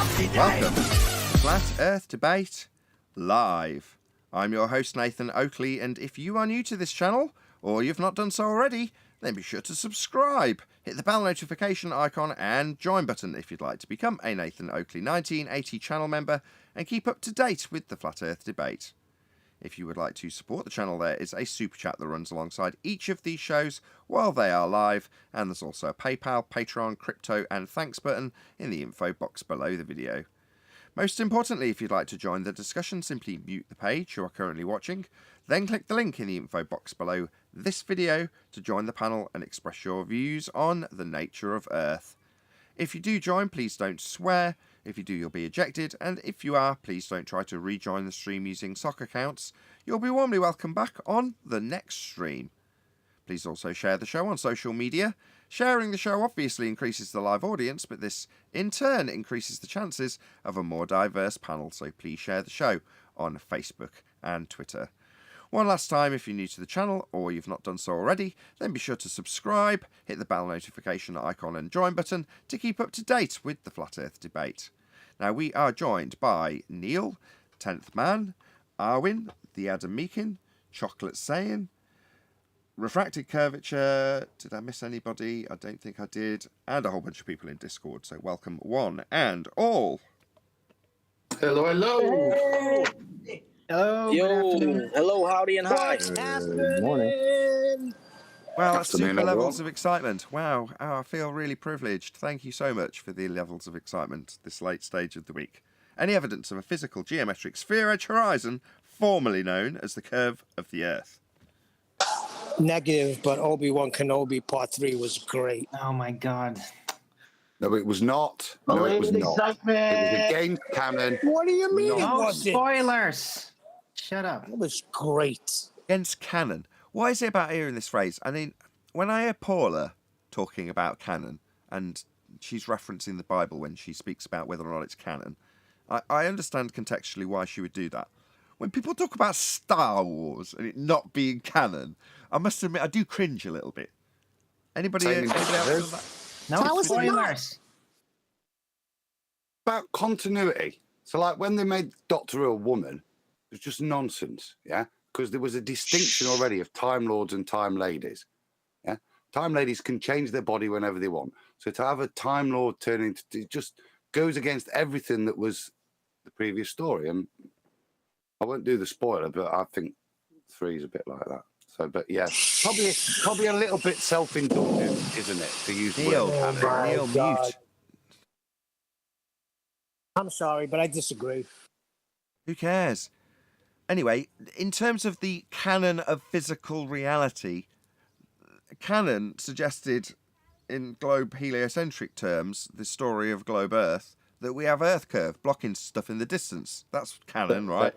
Welcome to Flat Earth Debate Live. I'm your host Nathan Oakley, and if you are new to this channel, or you've not done so already, then be sure to subscribe, hit the bell notification icon and join button if you'd like to become a Nathan Oakley 1980 channel member and keep up to date with the Flat Earth Debate. If you would like to support the channel, there is a super chat that runs alongside each of these shows while they are live, and there's also a PayPal, Patreon, crypto and thanks button in the info box below the video. Most importantly, if you'd like to join the discussion, simply mute the page you are currently watching, then click the link in the info box below this video to join the panel and express your views on the nature of Earth. If you do join, please don't swear. If you do, you'll be ejected, and if you are, please don't try to rejoin the stream using sock accounts. You'll be warmly welcome back on the next stream. Please also share the show on social media. Sharing the show obviously increases the live audience, but this in turn increases the chances of a more diverse panel, so please share the show on Facebook and Twitter. One last time, if you're new to the channel or you've not done so already, then be sure to subscribe, hit the bell notification icon and join button to keep up to date with the Flat Earth Debate. Now, we are joined by Neil, 10th Man, Arwin, the Adam Meakin, Chocolate Sayin, Refracted Curvature, did I miss anybody? I don't think I did, and a whole bunch of people in Discord, so welcome one and all. Hello, hello. Hey. Hello, Yo, hello, howdy, and hi. What's happening? Well, that's Afternoon, super levels everyone. of excitement. Wow, I feel really privileged. Thank you so much for the levels of excitement this late stage of the week. Any evidence of a physical geometric sphere-edge horizon, formerly known as the curve of the Earth? Negative, but Obi-Wan Kenobi Part 3 was great. Oh my god. No, it was not. No, it was not. excitement. It was against canon. What do you mean it No wasn't? spoilers. Shut up. It was great. Against canon. What is it about hearing this phrase? I mean, when I hear Paula talking about canon, and she's referencing the Bible when she speaks about whether or not it's canon, I understand contextually why she would do that. When people talk about Star Wars and it not being canon, I must admit I do cringe a little bit. Anybody else? Do that? No How is it not? spoilers. About continuity. So, like, when they made Doctor Who a woman, it was just nonsense, yeah? Because there was a distinction already of Time Lords and Time Ladies, yeah? Time Ladies can change their body whenever they want. So to have a Time Lord turn into... It just goes against everything that was the previous story. And I won't do the spoiler, but I think 3 is a bit like that. So, but yeah, probably a little bit self-indulgent, isn't it, to use the Neil, word canon. Neil, God. mute. I'm sorry, but I disagree. Who cares? Anyway, in terms of the canon of physical reality, canon suggested in globe heliocentric terms, the story of globe Earth, that we have Earth curve blocking stuff in the distance. That's canon, right?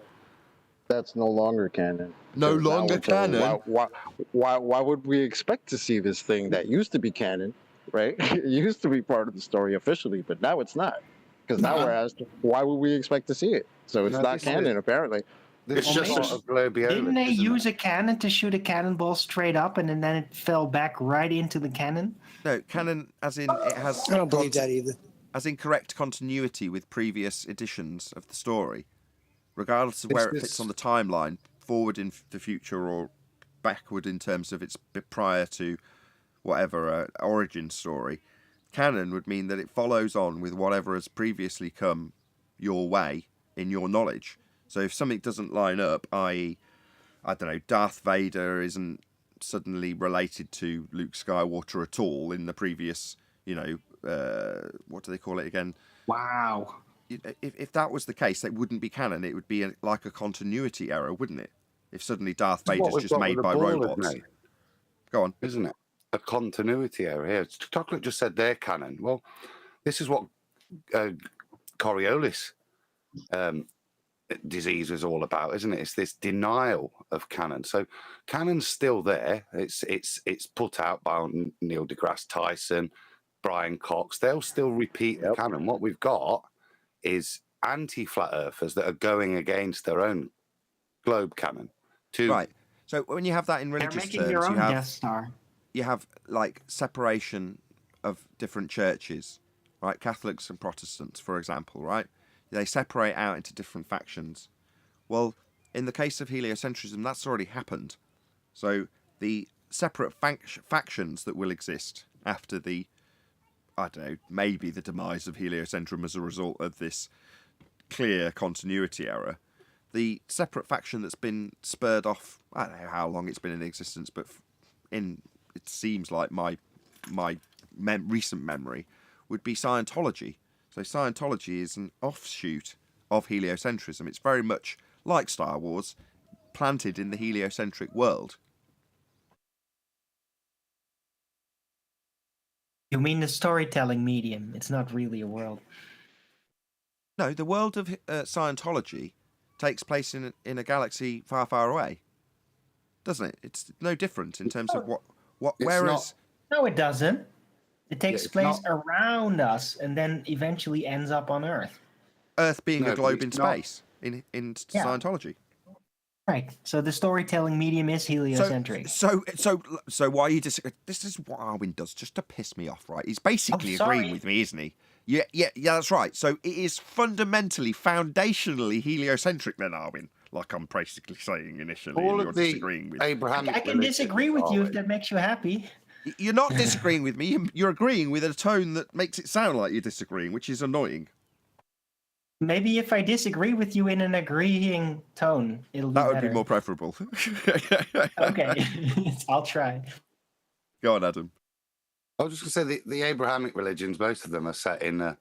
That's no longer canon. No Because now longer we're told, canon? Why would we expect to see this thing that used to be canon, right? It used to be part of the story officially, but now it's not. Because now we're asked, why would we expect to see it? So it's No, not this canon, is- apparently. This Well, is just maybe- a globiola. Didn't they isn't use it? a cannon to shoot a cannonball straight up and then it fell back right into the cannon? No, canon as in it has I don't believe that either. as in correct continuity with previous editions of the story, regardless of where it fits on the timeline, forward in the future or backward in terms of its prior to whatever origin story. Canon would mean that it follows on with whatever has previously come your way in your knowledge. So if something doesn't line up, i.e., I don't know, Darth Vader isn't suddenly related to Luke Skywalker at all in the previous, what do they call it again? Wow. If that was the case, that wouldn't be canon. It would be like a continuity error, wouldn't it? If suddenly Darth This is what Vader's we've just got made with by the ball, robots. isn't it? Go on. Isn't it? A continuity error here. Chocolate just said they're canon. Well, this is what Coriolis disease was all about, isn't it? It's this denial of canon. So canon's still there. It's put out by Neil deGrasse Tyson, Brian Cox. They'll still repeat the canon. What we've got is anti-flat earthers that are going against their own globe canon. Right. So when you have that in They're religious making terms, their own Death Star. you have like separation of different churches right? Catholics and Protestants, for example, right? They separate out into different factions. Well, in the case of heliocentrism, that's already happened. So the separate factions that will exist after the, I don't know, maybe the demise of heliocentrism as a result of this clear continuity error, the separate faction that's been spurred off, I don't know how long it's been in existence, but it seems like my recent memory would be Scientology. So Scientology is an offshoot of heliocentrism. It's very much like Star Wars, planted in the heliocentric world. You mean the storytelling medium? It's not really a world. No, the world of Scientology takes place in a galaxy far, far away, doesn't it? It's no different in terms of what. Whereas, No, it doesn't. It takes place not- around us and then eventually ends up on Earth. Earth being No, a but globe in it's not- space in Yeah. Scientology. Right. So the storytelling medium is heliocentric. So why you disagree? This is what Arwin does just to piss me off, right? He's basically sorry. agreeing with me, isn't he? Yeah, that's right. So it is fundamentally, foundationally heliocentric then, Arwin. Like I'm basically saying initially, All and of you're the disagreeing with. Abrahamic I can disagree with you if religions, that makes you happy. You're not disagreeing with me. You're agreeing with a tone that makes it sound like you're disagreeing, which is annoying. Maybe if I disagree with you in an agreeing tone, it'll be That would better. be more preferable. Okay, I'll try. Go on, Adam. I was just going to say the Abrahamic religions, most of them are set in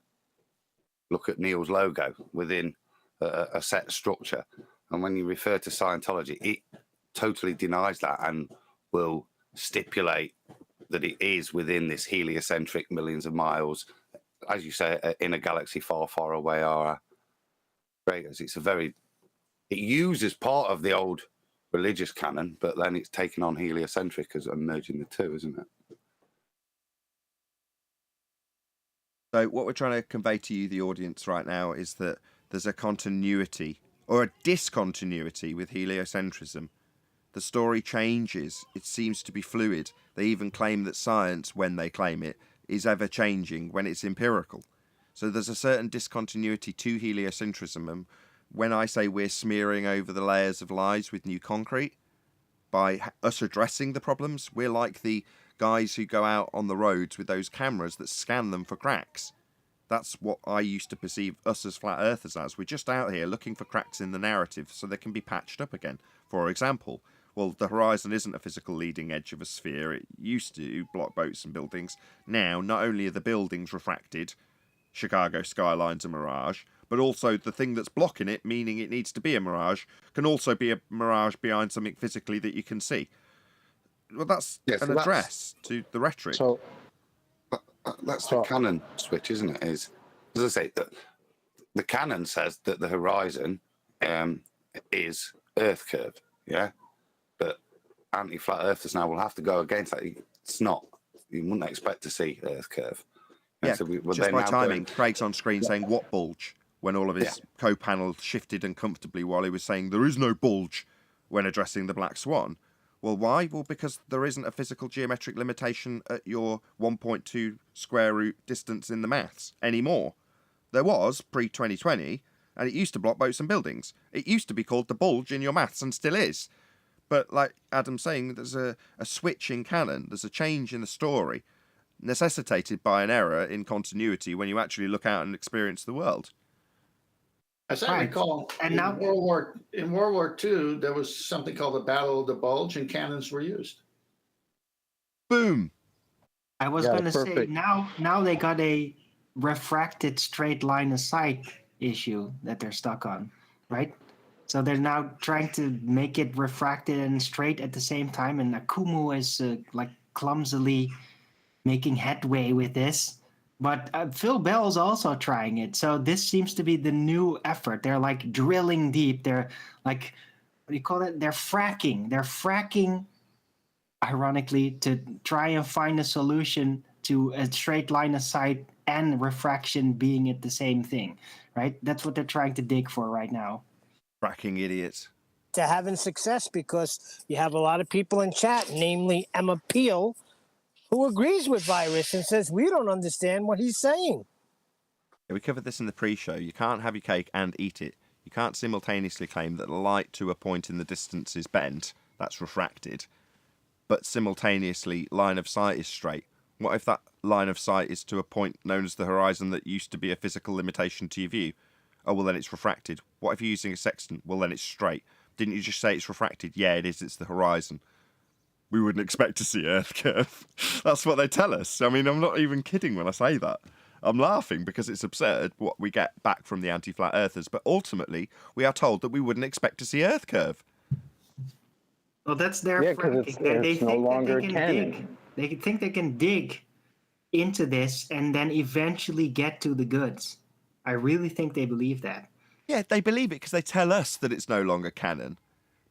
look at Neil's logo within a set structure. And when you refer to Scientology, it totally denies that and will stipulate that it is within this heliocentric millions of miles, as you say, in a galaxy far, far away. It uses part of the old religious canon, but then it's taken on heliocentric as merging the two, isn't it? So what we're trying to convey to you, the audience, right now is that there's a continuity or a discontinuity with heliocentrism. The story changes. It seems to be fluid. They even claim that science, when they claim it, is ever changing when it's empirical. So there's a certain discontinuity to heliocentrism. And when I say we're smearing over the layers of lies with new concrete, by us addressing the problems, we're like the guys who go out on the roads with those cameras that scan them for cracks. That's what I used to perceive us as flat earthers as. We're just out here looking for cracks in the narrative so they can be patched up again. For example, well, the horizon isn't a physical leading edge of a sphere. It used to block boats and buildings. Now, not only are the buildings refracted, Chicago skyline's a mirage, but also the thing that's blocking it, meaning it needs to be a mirage, can also be a mirage behind something physically that you can see. Well, that's an address to the rhetoric. So that's the canon switch, isn't it? Is, as I say, the canon says that the horizon is Earth curved, yeah? But anti-flat earthers now will have to go against that. It's not. You wouldn't expect to see Earth curve. Yeah, so just by timing. Craig's on screen saying, what bulge? When all of his co-panel shifted uncomfortably while he was saying, there is no bulge when addressing the Black Swan. Well, why? Well, because there isn't a physical geometric limitation at your 1.2 square root distance in the maths anymore. There was pre-2020, and it used to block boats and buildings. It used to be called the bulge in your maths and still is. But like Adam's saying, there's a switch in canon. There's a change in the story necessitated by an error in continuity when you actually look out and experience the world. As I recall, And in now- World War II, there was something called the Battle of the Bulge, and cannons were used. Boom. I was Yeah, going to say, perfect. now they got a refracted straight line of sight issue that they're stuck on, right? So they're now trying to make it refracted and straight at the same time, and Akumu is like clumsily making headway with this. But Phil Bell's also trying it. So this seems to be the new effort. They're like drilling deep. They're like, what do you call it? They're fracking. They're fracking, ironically, to try and find a solution to a straight line of sight and refraction being at the same thing, right? That's what they're trying to dig for right now. Fracking idiots. To having success because you have a lot of people in chat, namely Emma Peel, who agrees with Virus and says we don't understand what he's saying. We covered this in the pre-show. You can't have your cake and eat it. You can't simultaneously claim that the light to a point in the distance is bent, that's refracted, but simultaneously line of sight is straight. What if that line of sight is to a point known as the horizon that used to be a physical limitation to your view? Oh, well, then it's refracted. What if you're using a sextant? Well, then it's straight. Didn't you just say it's refracted? Yeah, it is. It's the horizon. We wouldn't expect to see Earth curve. That's what they tell us. I mean, I'm not even kidding when I say that. I'm laughing because it's absurd what we get back from the anti-flat earthers, but ultimately we are told that we wouldn't expect to see Earth curve. Well, that's their Yeah, 'cause thinking. They it's no think that longer they can canon. dig. They think they can dig into this and then eventually get to the goods. I really think they believe that. Yeah, they believe it because they tell us that it's no longer canon.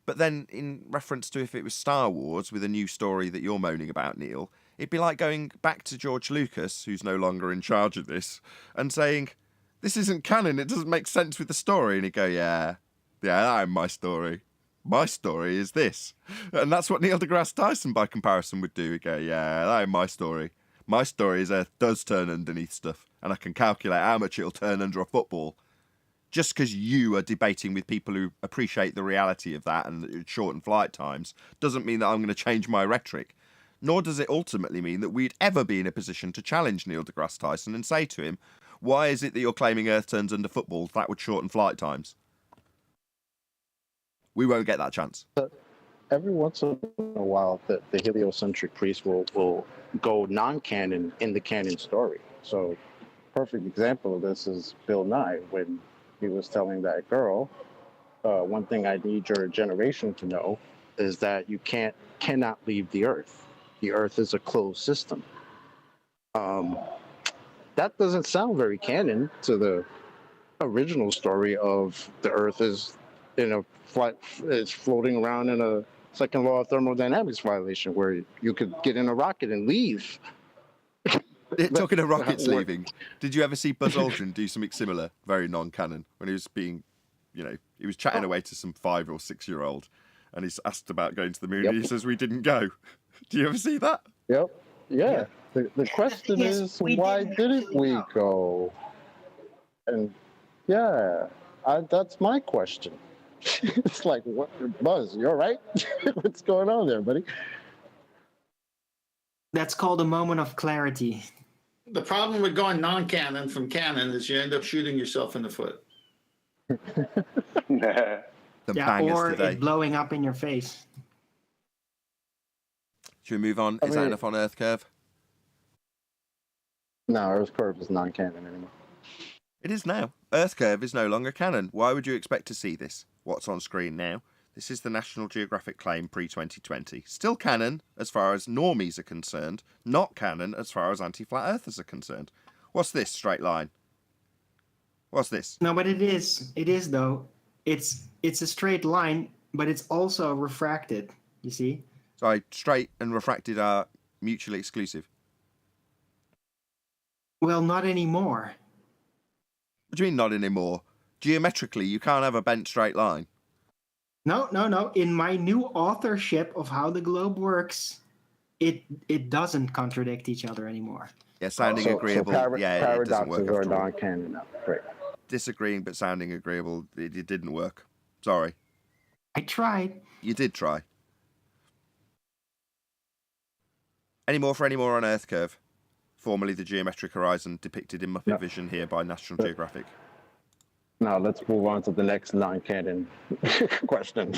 But then, in reference to if it was Star Wars with a new story that you're moaning about, Neil, it'd be like going back to George Lucas, who's no longer in charge of this, and saying, this isn't canon, it doesn't make sense with the story. And he'd go, yeah, that ain't my story. My story is this. And that's what Neil deGrasse Tyson, by comparison, would do. He'd go, yeah, that ain't my story. My story is Earth does turn underneath stuff, and I can calculate how much it'll turn under a football. Just because you are debating with people who appreciate the reality of that and shortened flight times doesn't mean that I'm going to change my rhetoric. Nor does it ultimately mean that we'd ever be in a position to challenge Neil deGrasse Tyson and say to him, why is it that you're claiming Earth turns under footballs? That would shorten flight times. We won't get that chance. Every once in a while, the heliocentric priest will go non-canon in the canon story. So, perfect example of this is Bill Nye when he was telling that girl, one thing I need your generation to know is that you cannot leave the Earth. The Earth is a closed system. That doesn't sound very canon to the original story of the Earth is in a flight, it's floating around in a second law of thermodynamics violation where you could get in a rocket and leave. Talking of rockets leaving, did you ever see Buzz Aldrin do something similar, very non-canon, when he was being, he was chatting away to some 5 or 6 year old, and he's asked about going to the moon, and he says, we didn't go. Do you ever see that? Yep. Yeah. The question is, why didn't we go? And yeah, that's my question. It's like, what, Buzz, you all right? What's going on there, buddy? That's called a moment of clarity. The problem with going non-canon from canon is you end up shooting yourself in the foot. The bangers or today. it blowing up in your face. Should we move on? Is that enough on Earth curve? No, Earth curve is non-canon anymore. It is now. Earth curve is no longer canon. Why would you expect to see this? What's on screen now? This is the National Geographic claim pre-2020. Still canon as far as normies are concerned, not canon as far as anti-flat earthers are concerned. What's this straight line? What's this? No, but it is. It is, though. It's a straight line, but it's also refracted, you see? Sorry, straight and refracted are mutually exclusive. Well, not anymore. What do you mean not anymore? Geometrically, you can't have a bent straight line. No. In my new authorship of how the globe works, it doesn't contradict each other anymore. Yeah, sounding agreeable. Yeah, it doesn't work. Paradoxes are non-canon now. Great. Disagreeing but sounding agreeable. It didn't work. Sorry. I tried. You did try. Any more on Earth curve? Formerly the geometric horizon depicted in Muppet Vision here by National Geographic. Now let's move on to the next non-canon question.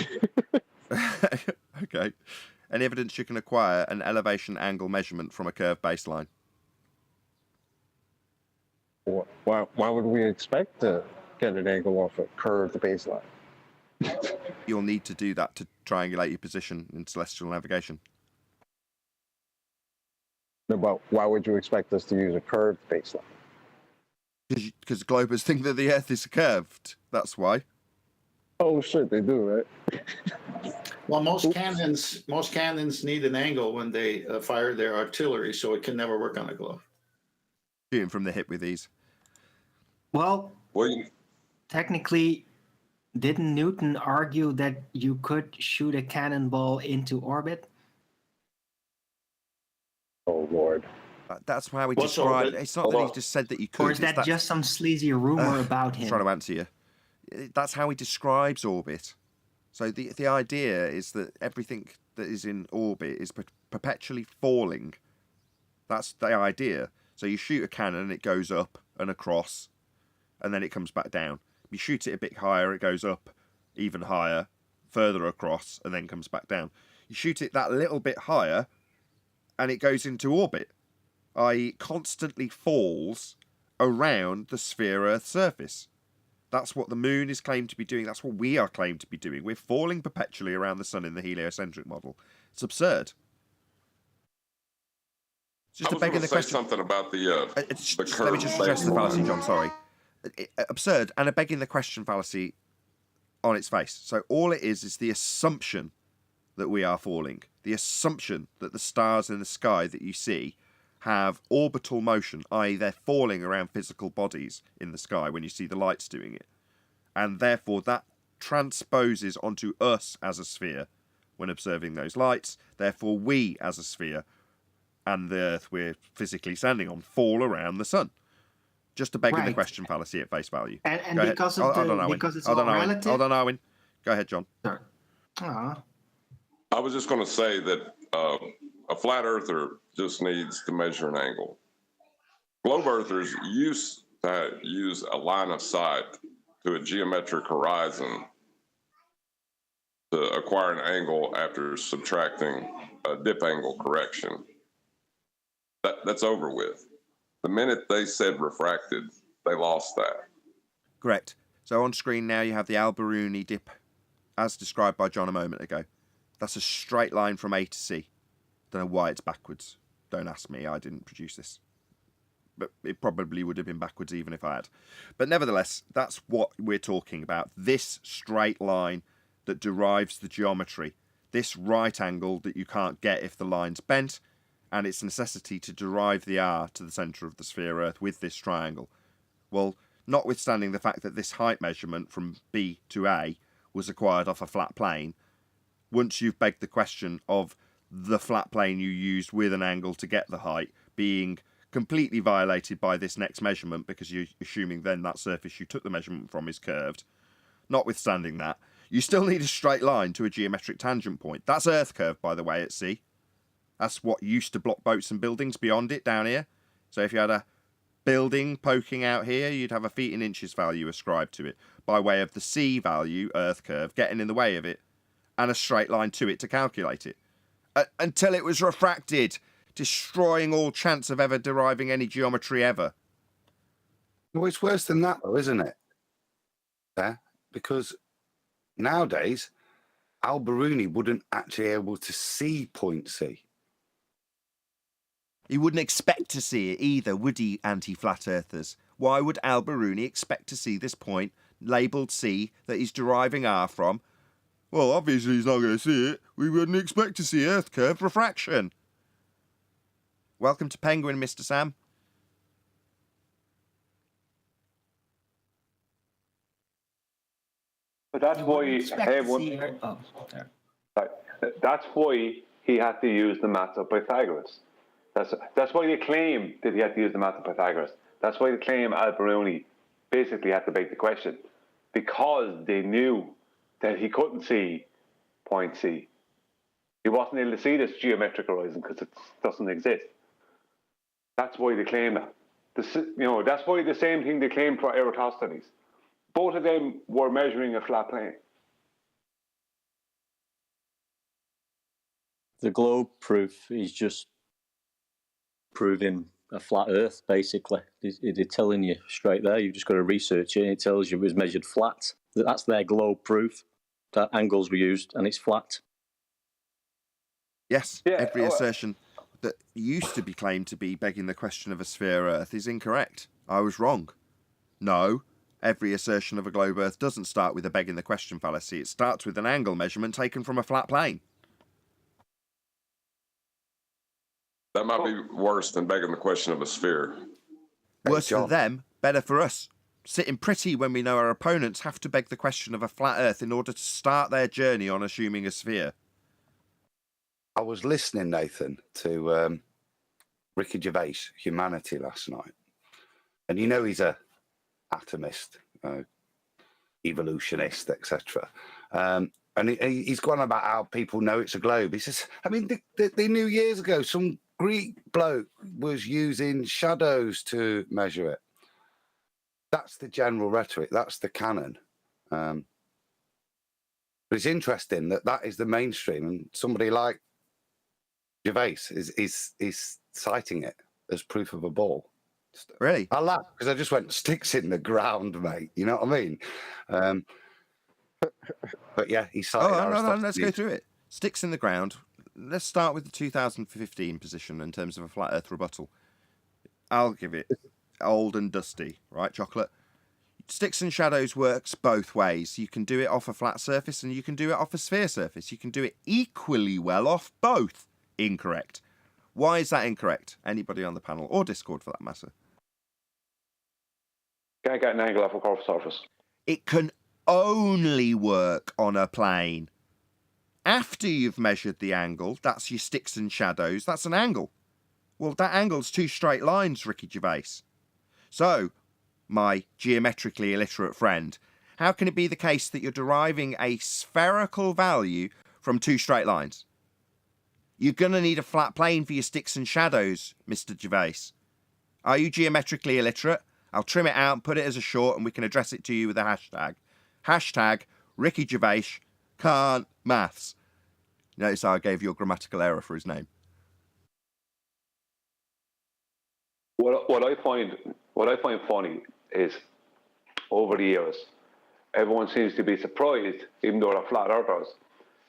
Okay. Any evidence you can acquire an elevation angle measurement from a curved baseline? Why would we expect to get an angle off a curved baseline? You'll need to do that to triangulate your position in celestial navigation. No, but why would you expect us to use a curved baseline? Because globers think that the Earth is curved. That's why. Oh shit, they do, right? Well, most cannons need an angle when they fire their artillery, so it can never work on a globe. Shooting from the hip with these. Well, technically, didn't Newton argue that you could shoot a cannonball into orbit? Oh Lord. That's how he What's described. orbit? It's not Hold that he on. just said that you could. Or is that just some sleazy rumor about I'm him? trying to answer you. That's how he describes orbit. So the idea is that everything that is in orbit is perpetually falling. That's the idea. So you shoot a cannon and it goes up and across, and then it comes back down. You shoot it a bit higher, it goes up even higher, further across, and then comes back down. You shoot it that little bit higher, and it goes into orbit, i.e. constantly falls around the sphere Earth surface. That's what the moon is claimed to be doing. That's what we are claimed to be doing. We're falling perpetually around the sun in the heliocentric model. It's absurd. Just I was going to say something about the curve. Let me just address the fallacy, John. Sorry. Absurd and a begging the question fallacy on its face. So all it is the assumption that we are falling. The assumption that the stars in the sky that you see have orbital motion, i.e. they're falling around physical bodies in the sky when you see the lights doing it. And therefore that transposes onto us as a sphere when observing those lights. Therefore we as a sphere and the Earth we're physically standing on fall around the sun. Just a begging the question fallacy at face value. And because of because it's all relative. Hold on, Owen. Go ahead, John. Sure. I was just going to say that a flat earther just needs to measure an angle. Globe earthers used to use a line of sight to a geometric horizon to acquire an angle after subtracting a dip angle correction. That's over with. The minute they said refracted, they lost that. Correct. So on screen now you have the Al-Biruni dip as described by John a moment ago. That's a straight line from A to C. Don't know why it's backwards. Don't ask me, I didn't produce this. But it probably would have been backwards even if I had. But nevertheless, that's what we're talking about. This straight line that derives the geometry. This right angle that you can't get if the line's bent, and its necessity to derive the R to the centre of the sphere Earth with this triangle. Well, notwithstanding the fact that this height measurement from B to A was acquired off a flat plane, once you've begged the question of the flat plane you used with an angle to get the height being completely violated by this next measurement because you're assuming then that surface you took the measurement from is curved, notwithstanding that, you still need a straight line to a geometric tangent point. That's Earth curve, by the way, at sea. That's what used to block boats and buildings beyond it down here. So if you had a building poking out here, you'd have a feet in inches value ascribed to it by way of the C value, Earth curve, getting in the way of it, and a straight line to it to calculate it. Until it was refracted, destroying all chance of ever deriving any geometry ever. Well, it's worse than that, though, isn't it? Yeah, because nowadays, Al-Biruni wouldn't actually be able to see point C. He wouldn't expect to see it either, would he, anti-flat earthers? Why would Al-Biruni expect to see this point labelled C that he's deriving R from? Well, obviously he's not going to see it. We wouldn't expect to see Earth curve refraction. Welcome to Penguin, Mr. Sam. But that's why that's why he had to use the maths of Pythagoras. That's why they claim that he had to use the maths of Pythagoras. That's why they claim Al-Biruni basically had to beg the question, because they knew that he couldn't see point C. He wasn't able to see this geometric horizon because it doesn't exist. That's why they claim that. That's why the same thing they claimed for Eratosthenes. Both of them were measuring a flat plane. The globe proof is just proving a flat Earth, basically. They're telling you straight there. You've just got to research it, and it tells you it was measured flat. That's their globe proof. That angles were used, and it's flat. Yes, every assertion that used to be claimed to be begging the question of a sphere Earth is incorrect. I was wrong. No, every assertion of a globe Earth doesn't start with a begging the question fallacy. It starts with an angle measurement taken from a flat plane. That might be worse than begging the question of a sphere. Worse for them, better for us. Sitting pretty when we know our opponents have to beg the question of a flat Earth in order to start their journey on assuming a sphere. I was listening, Nathan, to Ricky Gervais, Humanity, last night. And you know he's a atomist, evolutionist, etc. And he's gone about how people know it's a globe. He says, I mean, they knew years ago some Greek bloke was using shadows to measure it. That's the general rhetoric. That's the canon. But it's interesting that is the mainstream, and somebody like Gervais is citing it as proof of a ball. Really? I laugh because I just went, sticks in the ground, mate. You know what I mean? But yeah, he cited Aristophanes. Let's go through it. Sticks in the ground. Let's start with the 2015 position in terms of a flat Earth rebuttal. I'll give it old and dusty, right, Chocolate? Sticks and shadows works both ways. You can do it off a flat surface and you can do it off a sphere surface. You can do it equally well off both. Incorrect. Why is that incorrect? Anybody on the panel or Discord for that matter? Can't get an angle off a curved surface. It can only work on a plane. After you've measured the angle, that's your sticks and shadows, that's an angle. Well, that angle's two straight lines, Ricky Gervais. So, my geometrically illiterate friend, how can it be the case that you're deriving a spherical value from two straight lines? You're going to need a flat plane for your sticks and shadows, Mr. Gervais. Are you geometrically illiterate? I'll trim it out and put it as a short and we can address it to you with a hashtag. Hashtag Ricky Gervais can't maths. Notice how I gave you a grammatical error for his name. What I find funny is over the years, everyone seems to be surprised, even though they're flat earthers,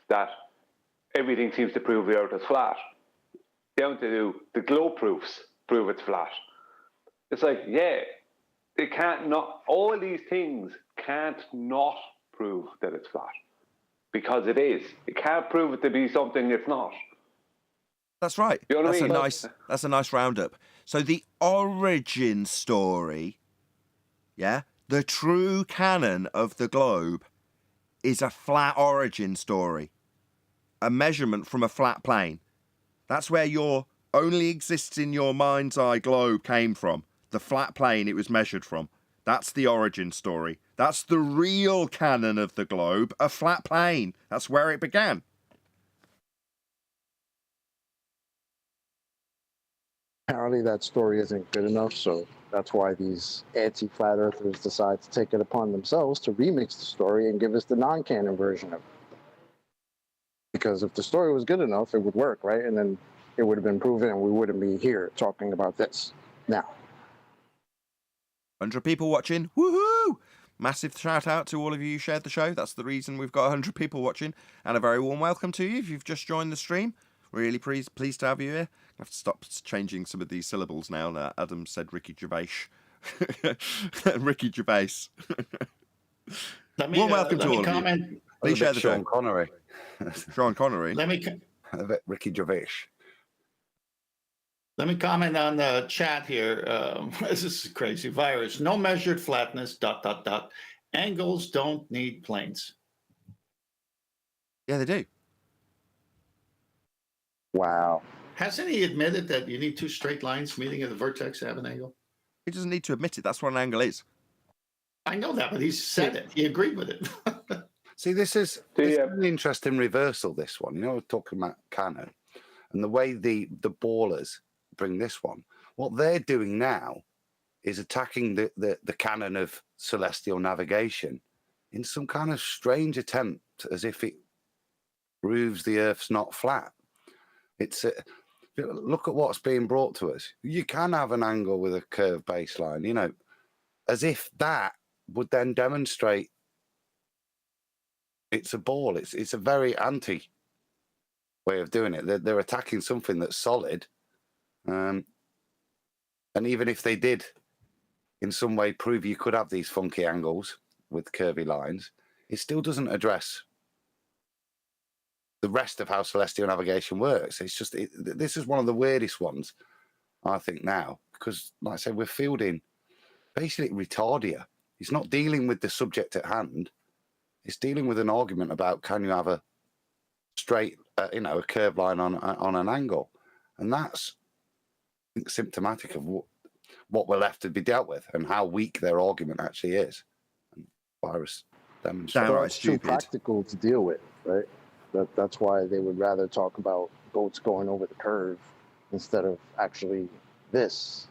that everything seems to prove the earth is flat. Down to the globe proofs prove it's flat. It's like, yeah, it can't not, all these things can't not prove that it's flat. Because it is. It can't prove it to be something it's not. That's right. You know what that's I mean? That's a nice roundup. So the origin story, yeah, the true canon of the globe is a flat origin story. A measurement from a flat plane. That's where your only exists in your mind's eye globe came from. The flat plane it was measured from. That's the origin story. That's the real canon of the globe, a flat plane. That's where it began. Apparently that story isn't good enough, so that's why these anti-flat earthers decide to take it upon themselves to remix the story and give us the non-canon version of it. Because if the story was good enough, it would work, right? And then it would have been proven and we wouldn't be here talking about this now. 100 people watching. Woohoo! Massive shout out to all of you who shared the show. That's the reason we've got 100 people watching. And a very warm welcome to you if you've just joined the stream. Really pleased to have you here. I have to stop changing some of these syllables now. Adam said Ricky Gervais. Ricky Gervais. Warm welcome to all of you. Please share the show. Sean Connery. Sean Connery. A bit Ricky Gervais. Let me comment on the chat here. This is a crazy virus. No measured flatness, ... Angles don't need planes. Yeah, they do. Wow. Hasn't he admitted that you need two straight lines meeting at the vertex to have an angle? He doesn't need to admit it. That's what an angle is. I know that, but he said it. He agreed with it. See, this is an interesting reversal, this one. You know, we're talking about canon and the way the ballers bring this one. What they're doing now is attacking the canon of celestial navigation in some kind of strange attempt as if it proves the Earth's not flat. It's look at what's being brought to us. You can have an angle with a curved baseline, you know, as if that would then demonstrate it's a ball. It's a very anti way of doing it. They're attacking something that's solid. And even if they did in some way prove you could have these funky angles with curvy lines, it still doesn't address the rest of how celestial navigation works. It's just, this is one of the weirdest ones, I think, now, because, like I said, we're fielding basically retardia. It's not dealing with the subject at hand. It's dealing with an argument about can you have a straight, a curved line on an angle. And that's think, symptomatic of what we're left to be dealt with and how weak their argument actually is. And virus demonstrates. Downright It's too stupid. practical to deal with, right? That's why they would rather talk about goats going over the curve instead of actually this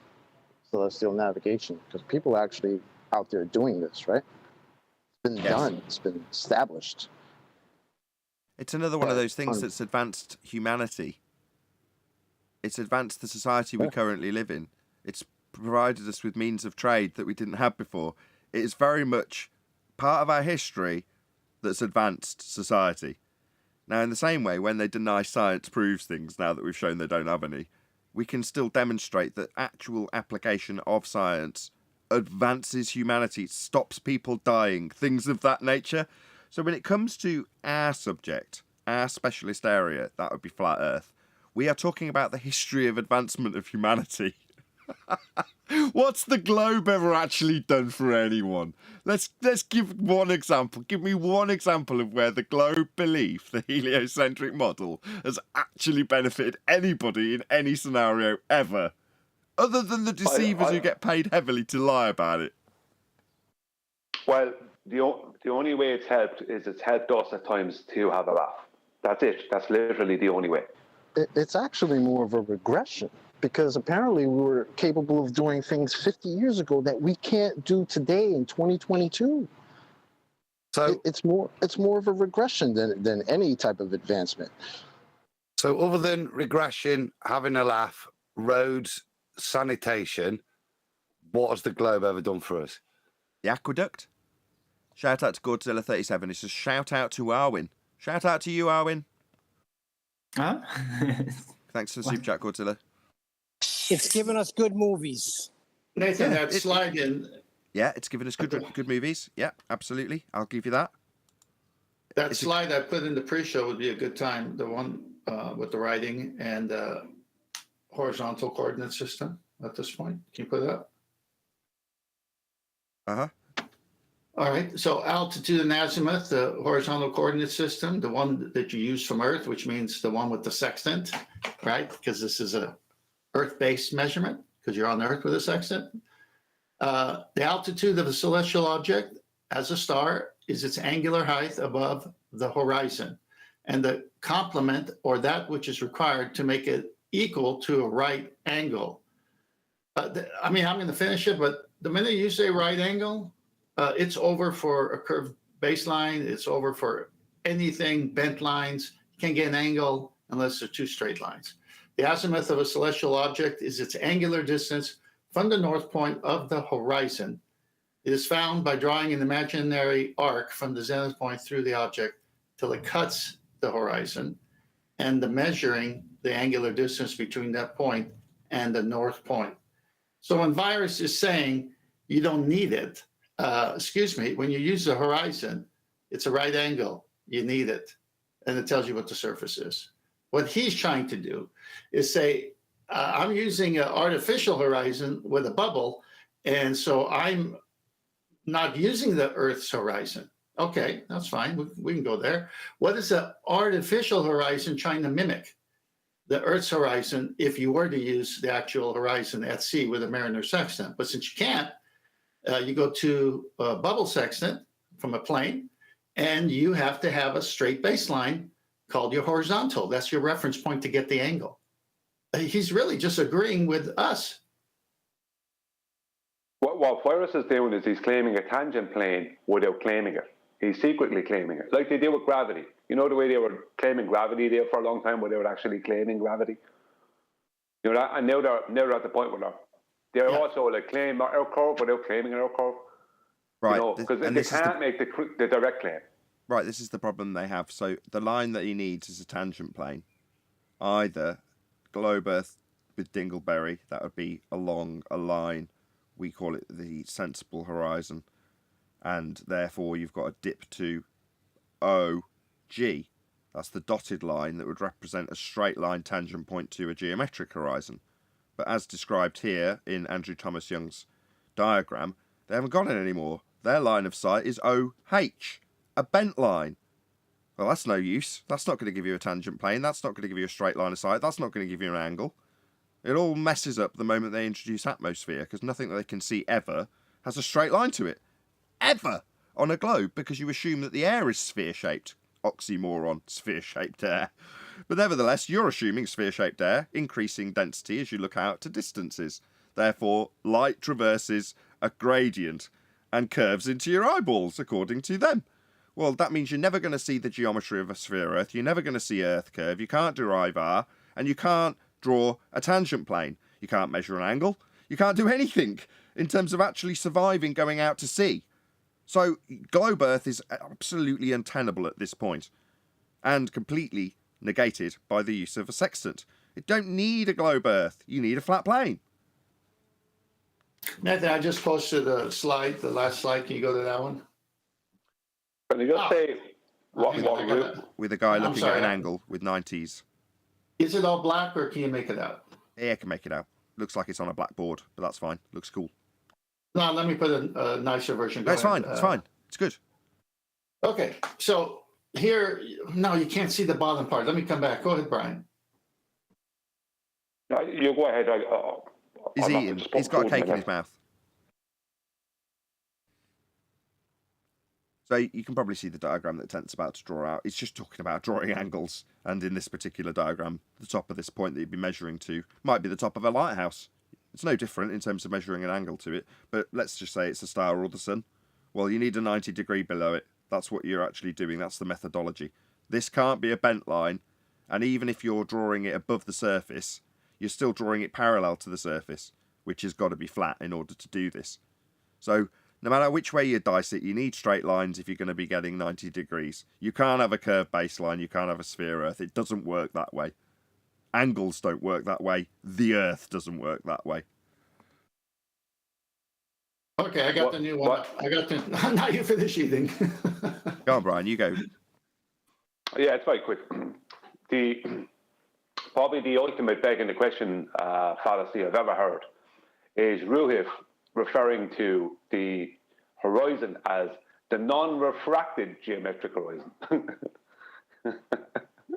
celestial navigation, because people are actually out there doing this, right? It's been done. It's been established. It's another one of those things that's advanced humanity. It's advanced the society we currently live in. It's provided us with means of trade that we didn't have before. It is very much part of our history that's advanced society. Now, in the same way, when they deny science proves things, now that we've shown they don't have any, we can still demonstrate that actual application of science advances humanity, stops people dying, things of that nature. So when it comes to our subject, our specialist area, that would be flat Earth, we are talking about the history of advancement of humanity. What's the globe ever actually done for anyone? Let's give one example. Give me one example of where the globe belief, the heliocentric model, has actually benefited anybody in any scenario ever, other than the deceivers who get paid heavily to lie about it. Well, the only way it's helped is it's helped us at times to have a laugh. That's it. That's literally the only way. It's actually more of a regression, because apparently we were capable of doing things 50 years ago that we can't do today in 2022. So it's more of a regression than any type of advancement. So other than regression, having a laugh, roads, sanitation, what has the globe ever done for us? The aqueduct. Shout out to Godzilla37. It's a shout out to Arwin. Shout out to you, Arwin. Huh? Thanks for the super chat, Godzilla. It's given us good movies. Nathan, that slide in. Yeah, it's given us good movies. Yeah, absolutely. I'll give you that. That slide I put in the pre-show would be a good time. The one with the writing and horizontal coordinate system at this point. Can you put it up? Uh-huh. All right. So altitude and azimuth, the horizontal coordinate system, the one that you use from Earth, which means the one with the sextant, right? Because this is a Earth-based measurement, because you're on Earth with a sextant. The altitude of a celestial object as a star is its angular height above the horizon, and the complement, or that which is required to make it equal to a right angle. I mean, I'm going to finish it, but the minute you say right angle, it's over for a curved baseline. It's over for anything, bent lines. You can't get an angle unless they're two straight lines. The azimuth of a celestial object is its angular distance from the north point of the horizon. It is found by drawing an imaginary arc from the zenith point through the object till it cuts the horizon, and the measuring the angular distance between that point and the north point. So when Virus is saying you don't need it, when you use the horizon, it's a right angle, you need it, and it tells you what the surface is. What he's trying to do is say, I'm using an artificial horizon with a bubble, and so I'm not using the Earth's horizon. Okay, that's fine. We can go there. What is the artificial horizon trying to mimic? The Earth's horizon, if you were to use the actual horizon at sea with a Mariner sextant. But since you can't, you go to a bubble sextant from a plane, and you have to have a straight baseline called your horizontal. That's your reference point to get the angle. He's really just agreeing with us. What Virus is doing is he's claiming a tangent plane without claiming it. He's secretly claiming it, like they do with gravity. You know the way they were claiming gravity there for a long time, where they were actually claiming gravity. You know that, and now they're at the point where they're also like claiming our curve without claiming our curve. Right, You know, because they can't make the direct claim. Right, this is the problem they have. So the line that he needs is a tangent plane. Either globe Earth with Dingleberry, that would be along a line, we call it the sensible horizon, and therefore you've got a dip to OG. That's the dotted line that would represent a straight line tangent point to a geometric horizon. But as described here in Andrew Thomas Young's diagram, they haven't got it anymore. Their line of sight is OH, a bent line. Well, that's no use. That's not going to give you a tangent plane. That's not going to give you a straight line of sight. That's not going to give you an angle. It all messes up the moment they introduce atmosphere, because nothing that they can see ever has a straight line to it. Ever! On a globe, because you assume that the air is sphere-shaped. Oxymoron, sphere-shaped air. But nevertheless, you're assuming sphere-shaped air, increasing density as you look out to distances. Therefore, light traverses a gradient and curves into your eyeballs, according to them. Well, that means you're never going to see the geometry of a sphere Earth, you're never going to see Earth curve, you can't derive R, and you can't draw a tangent plane. You can't measure an angle, you can't do anything in terms of actually surviving going out to sea. So, globe Earth is absolutely untenable at this point, and completely negated by the use of a sextant. You don't need a globe Earth, you need a flat plane. Nathan, I just posted a slide, the last slide. Can you go to that one? Can you just say what route? With a guy looking sorry. at an angle with 90s. Is it all black or can you make it out? Yeah, I can make it out. Looks like it's on a blackboard, but that's fine. Looks cool. No, let me put a nicer version. That's fine. It's fine. It's good. Okay, so here, no, you can't see the bottom part. Let me come back. Go ahead, Brian. No, you go ahead. He's eating. He's got a cake in his mouth. So you can probably see the diagram that Tent's about to draw out. It's just talking about drawing angles. And in this particular diagram, the top of this point that you'd be measuring to might be the top of a lighthouse. It's no different in terms of measuring an angle to it. But let's just say it's a star or the sun. Well, you need a 90 degree below it. That's what you're actually doing. That's the methodology. This can't be a bent line. And even if you're drawing it above the surface, you're still drawing it parallel to the surface, which has got to be flat in order to do this. So no matter which way you dice it, you need straight lines if you're going to be getting 90 degrees. You can't have a curved baseline. You can't have a sphere Earth. It doesn't work that way. Angles don't work that way. The Earth doesn't work that way. Okay, I got the new one. I got the. Now you finish eating. Go on, Brian. You go. Yeah, it's very quick. Probably the ultimate begging the question fallacy I've ever heard is Ruhif referring to the horizon as the non-refracted geometric horizon.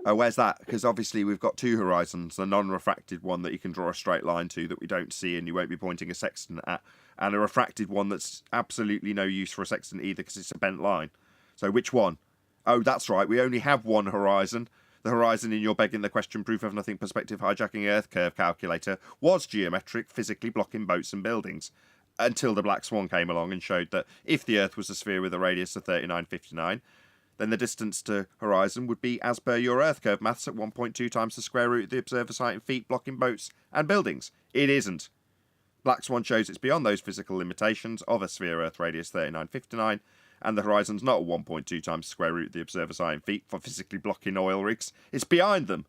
Oh, where's that? Because obviously we've got two horizons, the non-refracted one that you can draw a straight line to that we don't see and you won't be pointing a sextant at, and a refracted one that's absolutely no use for a sextant either because it's a bent line. So which one? Oh, that's right, we only have one horizon. The horizon in your begging the question proof of nothing perspective hijacking Earth curve calculator was geometric, physically blocking boats and buildings, until the black swan came along and showed that if the Earth was a sphere with a radius of 3959, then the distance to horizon would be as per your Earth curve maths at 1.2 times the square root of the observer site in feet, blocking boats and buildings. It isn't. Black Swan shows it's beyond those physical limitations of a sphere Earth radius 3959, and the horizon's not 1.2 times the square root of the observer site in feet for physically blocking oil rigs. It's behind them.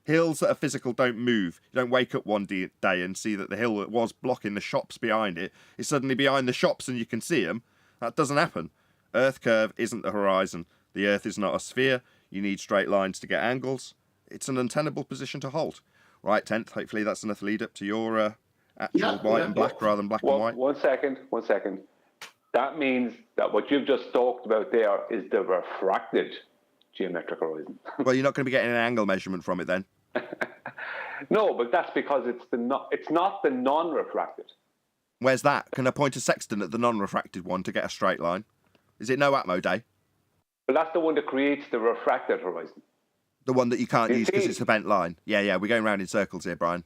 Hills that are physical don't move. You don't wake up one day and see that the hill that was blocking the shops behind it is suddenly behind the shops and you can see them. That doesn't happen. Earth curve isn't the horizon. The Earth is not a sphere. You need straight lines to get angles. It's an untenable position to hold. Right, 10th, hopefully that's enough lead up to your actual white and black rather than black and white. 1 second. That means that what you've just talked about there is the refracted geometric horizon. Well, you're not going to be getting an angle measurement from it then. No, but that's because it's not the non-refracted. Where's that? Can I point a sextant at the non-refracted one to get a straight line? Is it no Atmo Day? But that's the one that creates the refracted horizon. The one that you can't use because it's a bent line. Yeah, we're going round in circles here, Brian.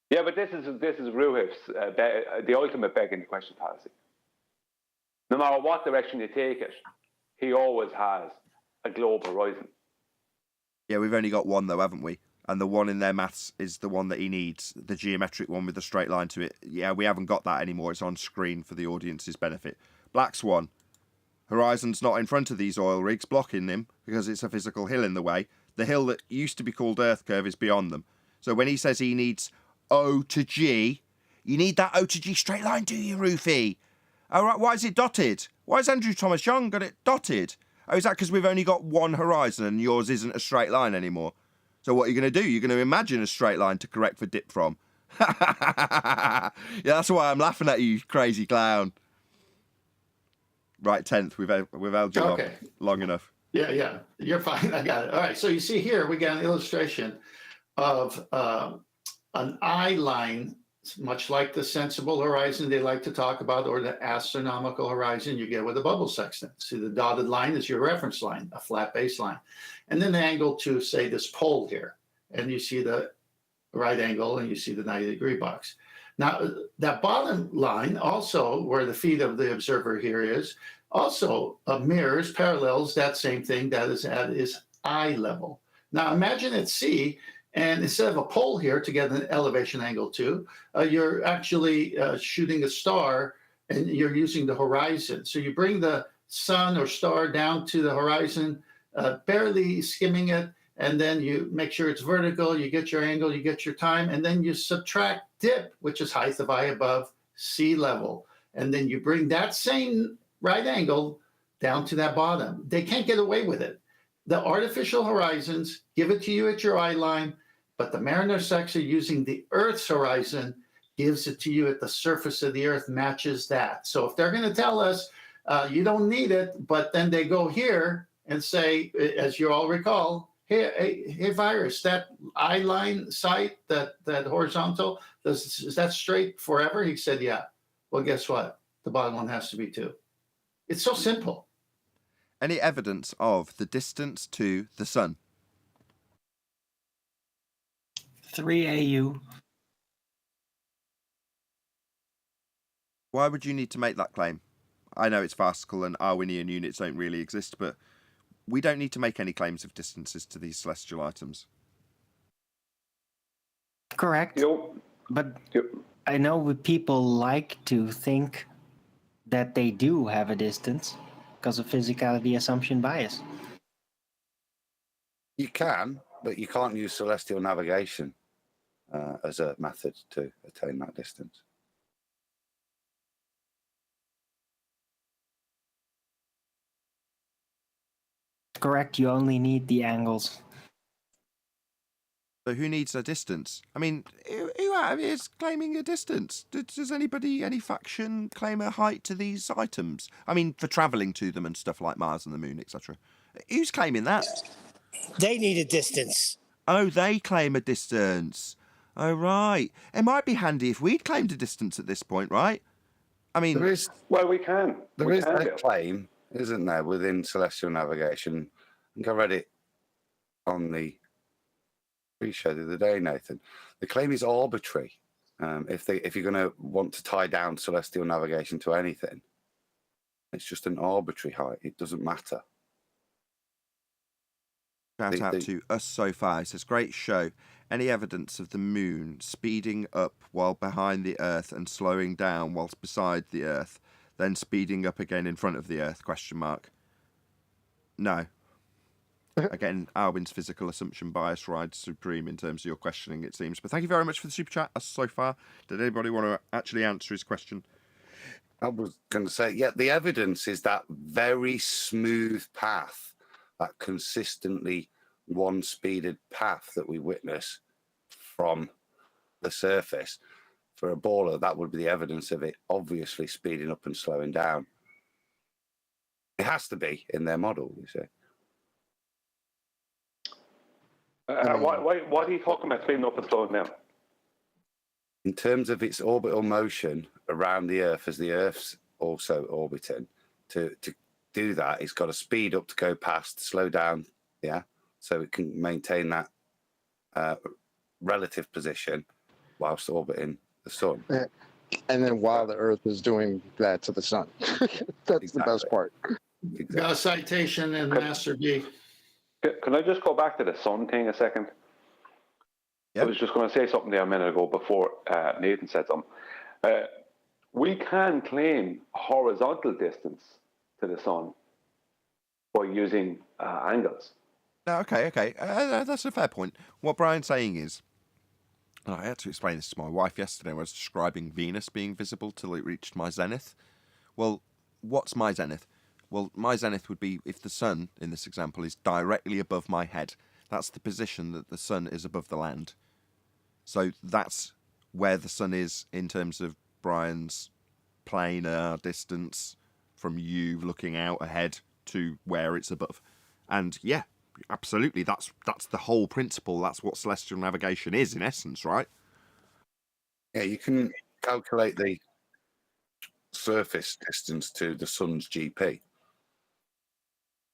Yeah, but this is Ruhif's the ultimate begging the question fallacy. No matter what direction you take it, he always has a globe horizon. Yeah, we've only got one though, haven't we? And the one in their maths is the one that he needs, the geometric one with the straight line to it. Yeah, we haven't got that anymore. It's on screen for the audience's benefit. Black Swan. Horizon's not in front of these oil rigs, blocking them, because it's a physical hill in the way. The hill that used to be called Earth Curve is beyond them. So when he says he needs O to G, you need that O to G straight line, do you, Rufy? All right, why is it dotted? Why has Andrew Thomas Young got it dotted? Oh, is that because we've only got one horizon and yours isn't a straight line anymore? So what are you going to do? You're going to imagine a straight line to correct for dip from. Yeah, that's why I'm laughing at you, crazy clown. Right, 10th. We've held you long enough. Yeah, you're fine. I got it. All right. So you see here, we got an illustration of an eye line, much like the sensible horizon they like to talk about, or the astronomical horizon you get with a bubble sextant. See, the dotted line is your reference line, a flat baseline. And then the angle to, say, this pole here. And you see the right angle and you see the 90-degree box. Now, that bottom line also, where the feet of the observer here is, also mirrors, parallels that same thing that is at its eye level. Now, imagine at sea, and instead of a pole here to get an elevation angle to, you're actually shooting a star and you're using the horizon. So you bring the sun or star down to the horizon, barely skimming it, and then you make sure it's vertical, you get your angle, you get your time, and then you subtract dip, which is height of eye above sea level. And then you bring that same right angle down to that bottom. They can't get away with it. The artificial horizons give it to you at your eye line, but the Mariner sector using the Earth's horizon gives it to you at the surface of the Earth, matches that. So if they're going to tell us you don't need it, but then they go here and say, as you all recall, hey, virus, that eye line sight, that horizontal, is that straight forever? He said, yeah. Well, guess what? The bottom one has to be too. It's so simple. Any evidence of the distance to the sun? 3 AU. Why would you need to make that claim? I know it's farcical and Arwinian units don't really exist, but we don't need to make any claims of distances to these celestial items. Correct. Yep. But Yep. I know people like to think that they do have a distance because of physicality assumption bias. You can, but you can't use celestial navigation as a method to attain that distance. Correct. You only need the angles. So who needs a distance? I mean, who is claiming a distance? Does anybody, any faction, claim a height to these items? I mean, for travelling to them and stuff like Mars and the Moon, etc. Who's claiming that? They need a distance. Oh, they claim a distance. Oh, right. It might be handy if we'd claimed a distance at this point, right? I mean, Well, we can. There is a claim, isn't there, within celestial navigation? I think I read it on the pre-show the other day, Nathan. The claim is arbitrary. If you're going to want to tie down celestial navigation to anything, it's just an arbitrary height. It doesn't matter. Shout out to Us So Far. It says, great show. Any evidence of the moon speeding up while behind the Earth and slowing down whilst beside the Earth, then speeding up again in front of the Earth? ? No. Again, Alwyn's physical assumption bias rides supreme in terms of your questioning, it seems. But thank you very much for the super chat. Us So Far. Did anybody want to actually answer his question? I was going to say, yeah, the evidence is that very smooth path, that consistently one-speeded path that we witness from the surface. For a baller, that would be the evidence of it obviously speeding up and slowing down. It has to be in their model, you see. What are you talking about speeding up and slowing down? In terms of its orbital motion around the Earth, as the Earth's also orbiting, to do that, it's got to speed up to go past, slow down, yeah, so it can maintain that relative position whilst orbiting the sun. And then while the Earth is doing that to the sun. That's the best part. Got a citation in Master B. Can I just go back to the sun thing a second? Yep. I was just going to say something there a minute ago before Nathan said something. We can claim horizontal distance to the sun by using angles. Okay. That's a fair point. What Brian's saying is, and I had to explain this to my wife yesterday when I was describing Venus being visible till it reached my zenith. Well, what's my zenith? Well, my zenith would be if the sun, in this example, is directly above my head. That's the position that the sun is above the land. So that's where the sun is in terms of Brian's planar distance from you looking out ahead to where it's above. And yeah, absolutely, that's the whole principle. That's what celestial navigation is in essence, right? Yeah, you can calculate the surface distance to the sun's GP.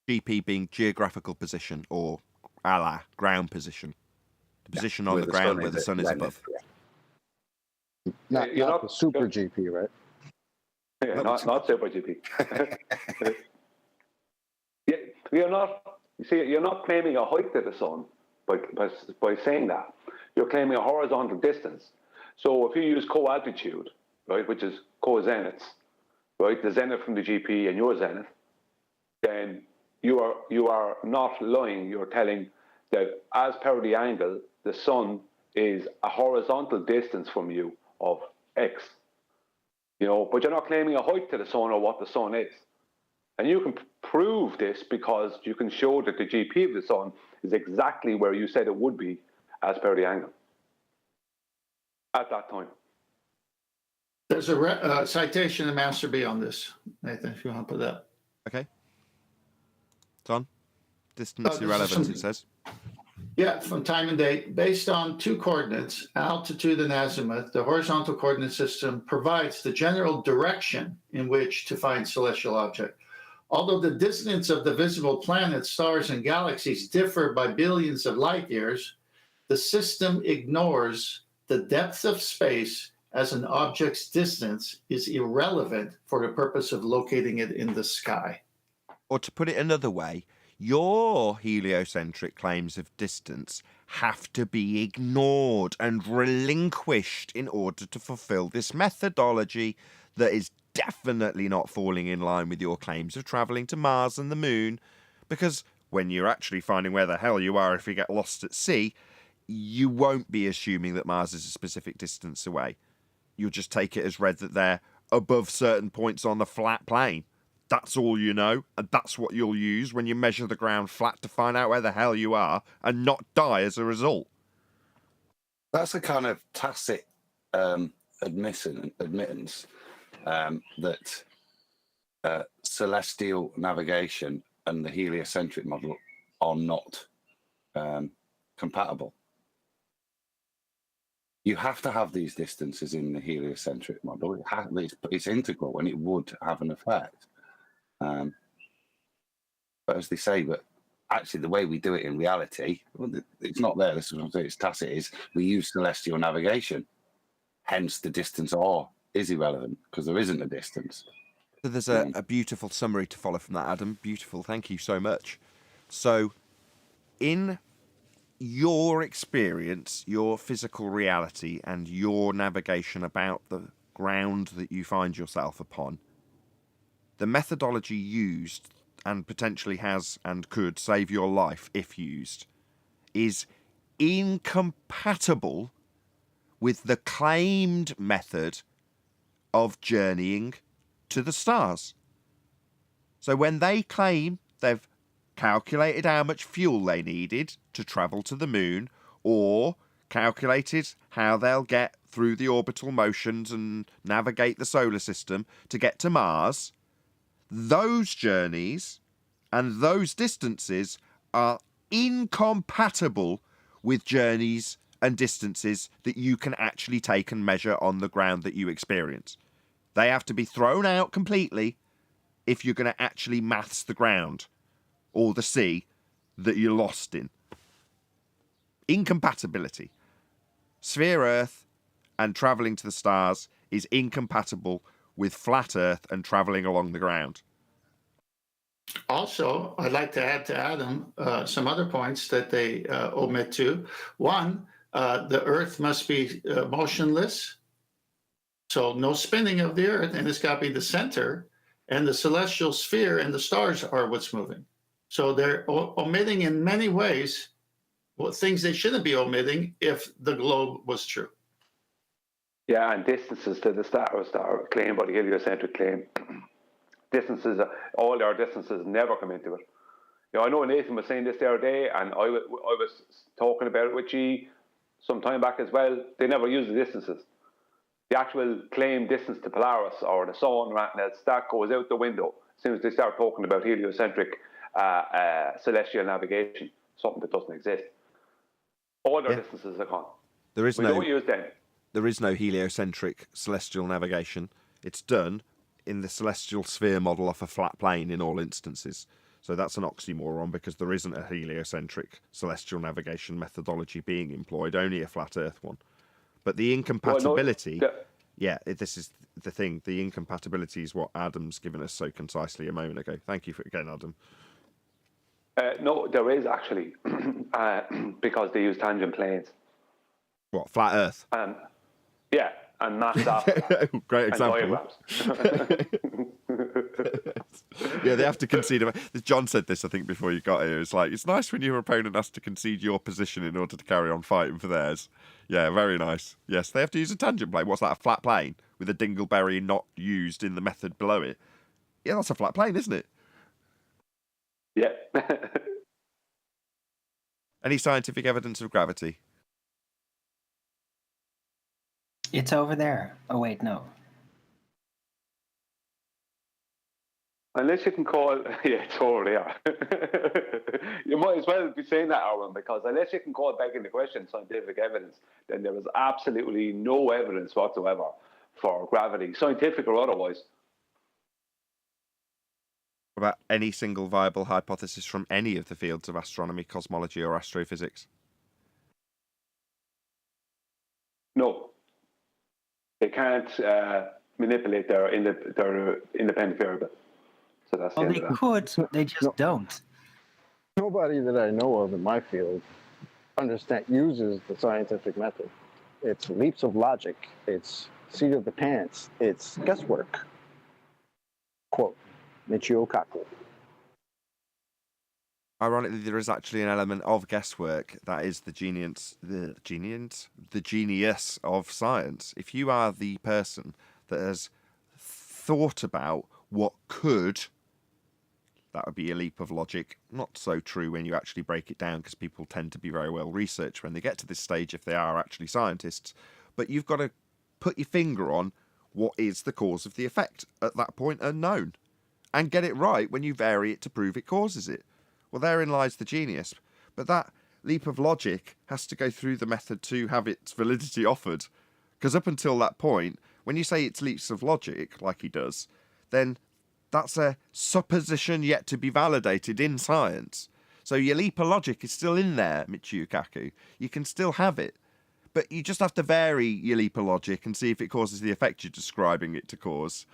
GP being geographical position, or a la ground position. The position on where the the ground sun where is the at sun is zenith, above. yeah. Not the super GP, right? Yeah, not super GP. Yeah, you're not. You see, you're not claiming a height to the sun by saying that. You're claiming a horizontal distance. So if you use co-altitude, right, which is co-zeniths, right, the zenith from the GP and your zenith, then you are not lying. You're telling that as per the angle, the sun is a horizontal distance from you of x. You know, but you're not claiming a height to the sun or what the sun is. And you can prove this because you can show that the GP of the sun is exactly where you said it would be as per the angle at that time. There's a citation in Master B on this, Nathan, if you want to put that. Okay. Don? Distance irrelevant, it says. Yeah, from time and date. Based on two coordinates, altitude and azimuth, the horizontal coordinate system provides the general direction in which to find celestial objects. Although the distance of the visible planets, stars, and galaxies differ by billions of light years, the system ignores the depth of space as an object's distance is irrelevant for the purpose of locating it in the sky. Or to put it another way, your heliocentric claims of distance have to be ignored and relinquished in order to fulfill this methodology that is definitely not falling in line with your claims of travelling to Mars and the Moon, because when you're actually finding where the hell you are if you get lost at sea, you won't be assuming that Mars is a specific distance away. You'll just take it as read that they're above certain points on the flat plane. That's all you know, and that's what you'll use when you measure the ground flat to find out where the hell you are and not die as a result. That's a kind of tacit admittance that celestial navigation and the heliocentric model are not compatible. You have to have these distances in the heliocentric model. It's integral, and it would have an effect. But as they say, but actually the way we do it in reality, well, it's not there. This is what I'm saying. It's tacit. Is we use celestial navigation. Hence, the distance is irrelevant because there isn't a distance. So there's a beautiful summary to follow from that, Adam. Beautiful. Thank you so much. So, in your experience, your physical reality, and your navigation about the ground that you find yourself upon, the methodology used and potentially has and could save your life if used is incompatible with the claimed method of journeying to the stars. So when they claim they've calculated how much fuel they needed to travel to the moon, or calculated how they'll get through the orbital motions and navigate the solar system to get to Mars, those journeys and those distances are incompatible with journeys and distances that you can actually take and measure on the ground that you experience. They have to be thrown out completely if you're going to actually maths the ground or the sea that you're lost in. Incompatibility. Sphere Earth and travelling to the stars is incompatible with flat Earth and travelling along the ground. Also, I'd like to add to Adam some other points that they omit too. One, the Earth must be motionless, so no spinning of the Earth, and it's got to be the center, and the celestial sphere and the stars are what's moving. So they're omitting in many ways things they shouldn't be omitting if the globe was true. Yeah, and distances to the stars are claimed by the heliocentric claim. Distances, all our distances never come into it. You know, I know Nathan was saying this the other day, and I was talking about it with G some time back as well. They never use the distances. The actual claimed distance to Polaris or the sun or anything else, that goes out the window as soon as they start talking about heliocentric celestial navigation, something that doesn't exist. All their distances are gone. We don't use them. there is no heliocentric celestial navigation. It's done in the celestial sphere model off a flat plane in all instances. So that's an oxymoron because there isn't a heliocentric celestial navigation methodology being employed, only a flat Earth one. But the incompatibility, this is the thing. The incompatibility is what Adam's given us so concisely a moment ago. Thank you for again, Adam. No, there is actually, because they use tangent planes. What, flat Earth? Yeah, and maps after Great example. Yeah, they have to concede. John said this, I think, before you got here. It's like, it's nice when your opponent has to concede your position in order to carry on fighting for theirs. Yeah, very nice. Yes, they have to use a tangent plane. What's that, a flat plane with a dingleberry not used in the method below it? Yeah, that's a flat plane, isn't it? Yeah. Any scientific evidence of gravity? It's over there. Oh, wait, no. Unless you can call, yeah, totally. Yeah. You might as well be saying that, Aaron, because unless you can call back into question scientific evidence, then there is absolutely no evidence whatsoever for gravity, scientific or otherwise. About any single viable hypothesis from any of the fields of astronomy, cosmology, or astrophysics? No. They can't manipulate their independent variable. So that's Well, they could, they just don't. Nobody that I know of in my field uses the scientific method. It's leaps of logic. It's seat of the pants. It's guesswork. Quote, Michio Kaku. Ironically, there is actually an element of guesswork that is the genius of science. If you are the person that has thought about what could, that would be a leap of logic. Not so true when you actually break it down, because people tend to be very well researched when they get to this stage if they are actually scientists. But you've got to put your finger on what is the cause of the effect at that point unknown, and get it right when you vary it to prove it causes it. Well, therein lies the genius. But that leap of logic has to go through the method to have its validity offered. Because up until that point, when you say it's leaps of logic, like he does, then that's a supposition yet to be validated in science. So your leap of logic is still in there, Michio Kaku. You can still have it. But you just have to vary your leap of logic and see if it causes the effect you're describing it to cause,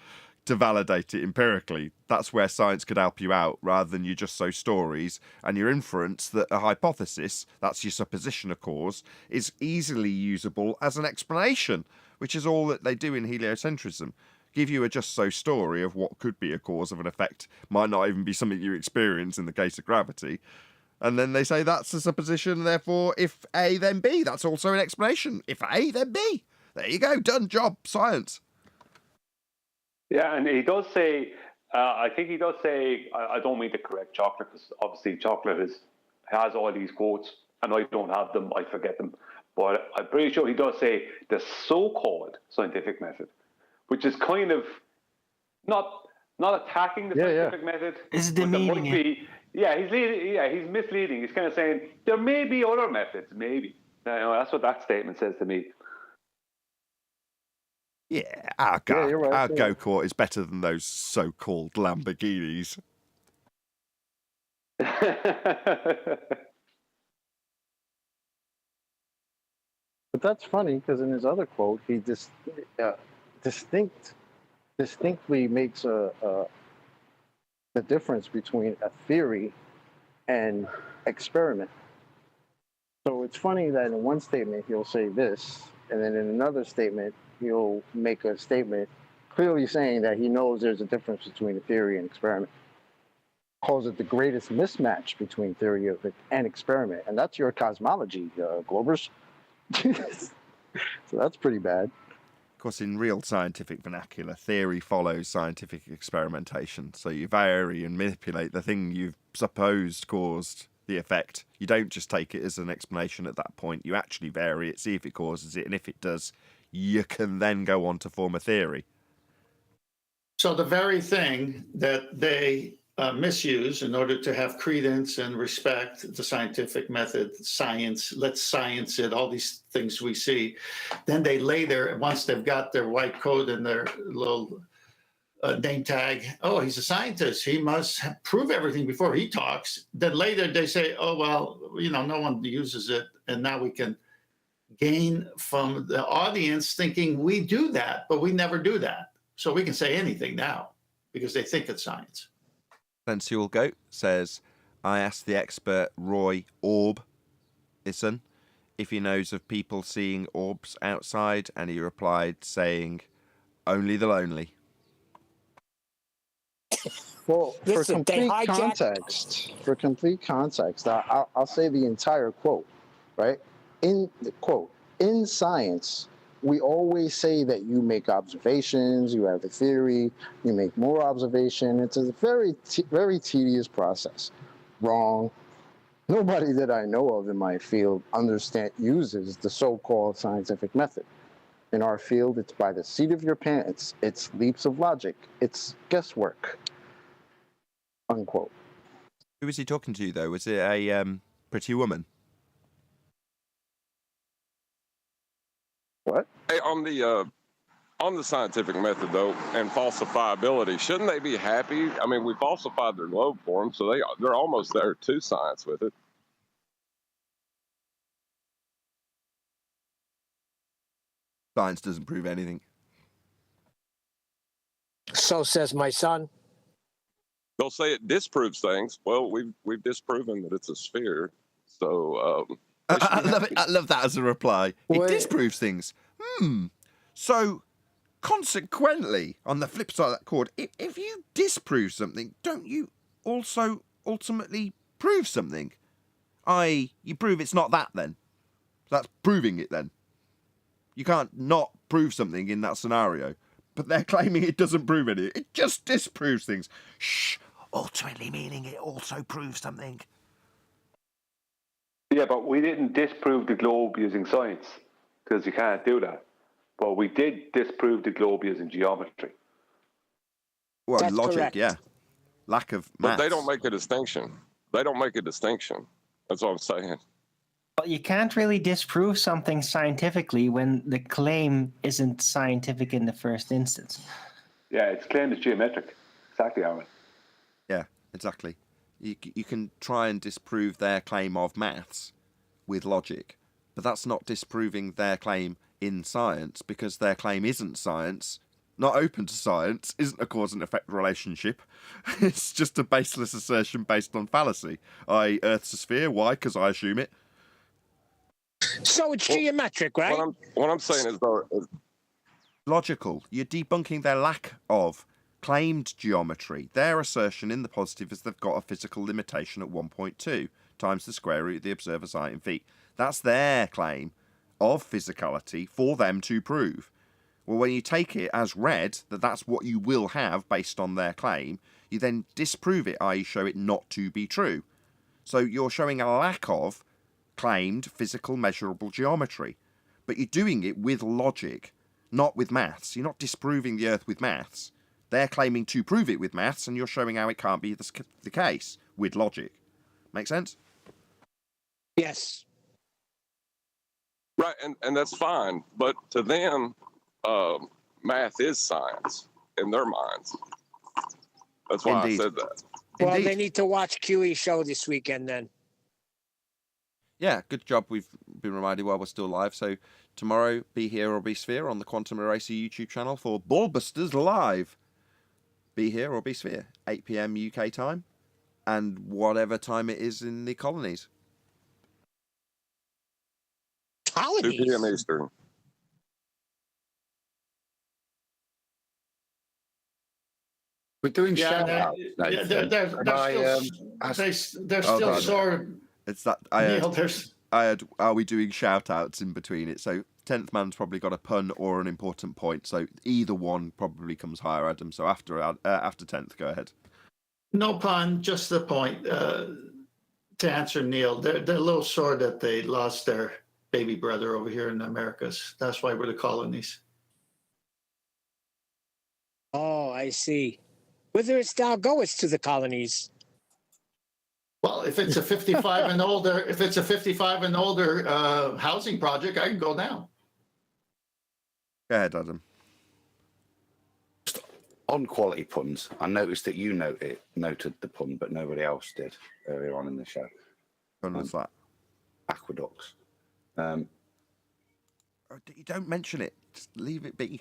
to validate it empirically. That's where science could help you out, rather than you just sow stories and your inference that a hypothesis, that's your supposition of cause, is easily usable as an explanation, which is all that they do in heliocentrism. Give you a just so story of what could be a cause of an effect, might not even be something you experience in the case of gravity. And then they say that's a supposition, therefore if A then B, that's also an explanation. If A then B. There you go, done, job, science. Yeah, and he does say, I think he does say, I don't mean to correct chocolate, because obviously chocolate has all these quotes, and I don't have them, I forget them. But I'm pretty sure he does say the so-called scientific method, which is kind of not attacking the scientific method. It's demeaning it. He's misleading. He's kind of saying there may be other methods, maybe. That's what that statement says to me. Yeah, our go-kart is better than those so-called Lamborghinis. But that's funny, because in his other quote, he distinctly makes the difference between a theory and experiment. So it's funny that in one statement he'll say this, and then in another statement he'll make a statement clearly saying that he knows there's a difference between a theory and experiment. Calls it the greatest mismatch between theory and experiment, and that's your cosmology, Globers. So that's pretty bad. Of course, in real scientific vernacular, theory follows scientific experimentation. So you vary and manipulate the thing you've supposed caused the effect. You don't just take it as an explanation at that point. You actually vary it, see if it causes it, and if it does, you can then go on to form a theory. So the very thing that they misuse in order to have credence and respect the scientific method, science, let's science it, all these things we see. Then they later, once they've got their white coat and their little name tag, oh, he's a scientist, he must prove everything before he talks. Then later they say, oh, well, no one uses it. And now we can gain from the audience thinking we do that, but we never do that. So we can say anything now because they think it's science. Sensual Goat says, I asked the expert Roy Orbison if he knows of people seeing orbs outside, and he replied saying, only the lonely. Well, Listen, for complete context, I'll say the entire quote, right? In the quote, in science, we always say that you make observations, you have a theory, you make more observation. It's a very, very tedious process. Wrong. Nobody that I know of in my field uses the so-called scientific method. In our field, it's by the seat of your pants. It's leaps of logic. It's guesswork. Unquote. Who was he talking to, though? Was it a pretty woman? What? Hey, on the scientific method though, and falsifiability, shouldn't they be happy? I mean, we falsified their globe for them, so they're almost there to science with it. Science doesn't prove anything. So says my son. They'll say it disproves things. Well, we've disproven that it's a sphere, so. I love it. I love that as a reply. It disproves things. So, consequently, on the flip side of that chord, if you disprove something, don't you also ultimately prove something? You prove it's not that then. That's proving it then. You can't not prove something in that scenario. But they're claiming it doesn't prove anything. It just disproves things. Shh. Ultimately meaning it also proves something. Yeah, but we didn't disprove the globe using science, because you can't do that. But we did disprove the globe using geometry. Well, That's logic, correct. yeah. Lack of maths. But they don't make a distinction. That's what I'm saying. Well, you can't really disprove something scientifically when the claim isn't scientific in the first instance. Yeah, its claim is geometric. Exactly, Aaron. Yeah, exactly. You can try and disprove their claim of maths with logic, but that's not disproving their claim in science, because their claim isn't science, not open to science, isn't a cause and effect relationship. It's just a baseless assertion based on fallacy. Earth's a sphere. Why? Because I assume it. So it's geometric, right? What I'm saying is, though, Logical. You're debunking their lack of claimed geometry. Their assertion in the positive is they've got a physical limitation at 1.2 times the square root of the observer's height in feet. That's their claim of physicality for them to prove. Well, when you take it as read that that's what you will have based on their claim, you then disprove it, i.e. show it not to be true. So you're showing a lack of claimed physical measurable geometry. But you're doing it with logic, not with maths. You're not disproving the Earth with maths. They're claiming to prove it with maths, and you're showing how it can't be the case with logic. Make sense? Yes. right, and that's fine. But to them, math is science in their minds. That's why Indeed. I said that. Well, Indeed. they need to watch QE show this weekend then. Yeah, good job. We've been reminded while we're still live. So tomorrow, be here or be sphere on the Quantum Eraser YouTube channel for Ballbusters Live. Be here or be sphere, 8 p.m. UK time, and whatever time it is in the colonies. 2 p.m. Eastern. We're doing Yeah, shout outs. they're still sore. It's that are we doing shout outs in between it? So 10th man's probably got a pun or an important point. So either one probably comes higher, Adam. So after 10th, go ahead. No pun, just the point. To answer Neil, they're a little sore that they lost their baby brother over here in the Americas. That's why we're the colonies. Oh, I see. Whitherest thou goest to the colonies. Well, if it's a 55 and older, housing project, I can go down. Go ahead, Adam. On quality puns, I noticed that you noted the pun, but nobody else did earlier on in the show. When was that? Aqueducts. You don't mention it. Just leave it be.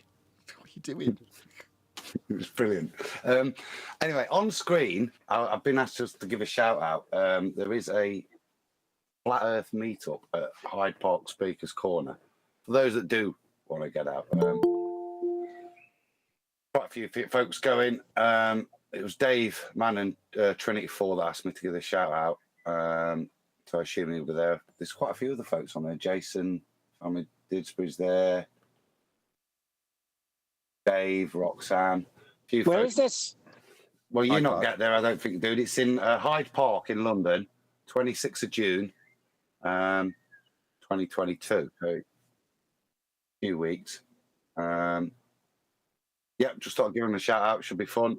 What are you doing? It was brilliant. Anyway, on screen, I've been asked just to give a shout out. There is a Flat Earth meetup at Hyde Park Speakers Corner. For those that do want to get out, quite a few folks going. It was Dave Mann and Trinity 4 that asked me to give a shout out. So I assume he'll be there. There's quite a few other folks on there. Jason, Family Didsbury's there. Dave, Roxanne. Where is this? Well, you Hyde not Park. get there, I don't think, dude. It's in Hyde Park in London, 26th of June, 2022. So, a few weeks. Yeah, just thought I'd give them a shout out. Should be fun.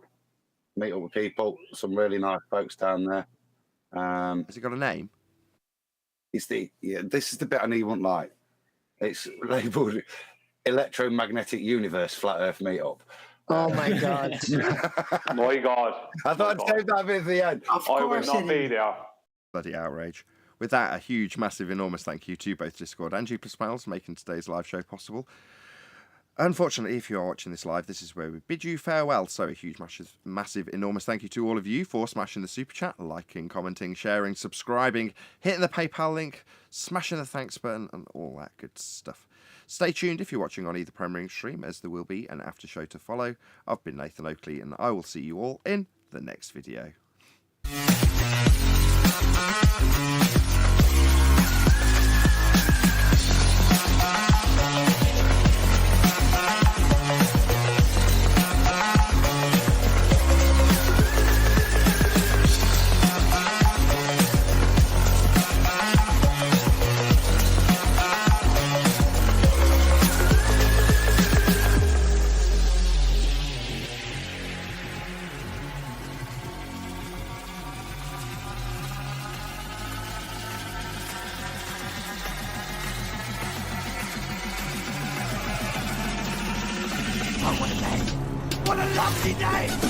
Meet up with people. Some really nice folks down there. Has it got a name? This is the bit I know you wouldn't like. It's labelled Electromagnetic Universe Flat Earth Meetup. Oh my God. My God. I thought I'd save that bit for the end. Of I will course not it be is. there. Bloody outrage. With that, a huge, massive, enormous thank you to both Discord and G Plus Smiles for making today's live show possible. Unfortunately, if you are watching this live, this is where we bid you farewell. So a huge, massive, enormous thank you to all of you for smashing the super chat, liking, commenting, sharing, subscribing, hitting the PayPal link, smashing the thanks button, and all that good stuff. Stay tuned if you're watching on either primary stream, as there will be an after show to follow. I've been Nathan Oakley, and I will see you all in the next video. What a lovely day!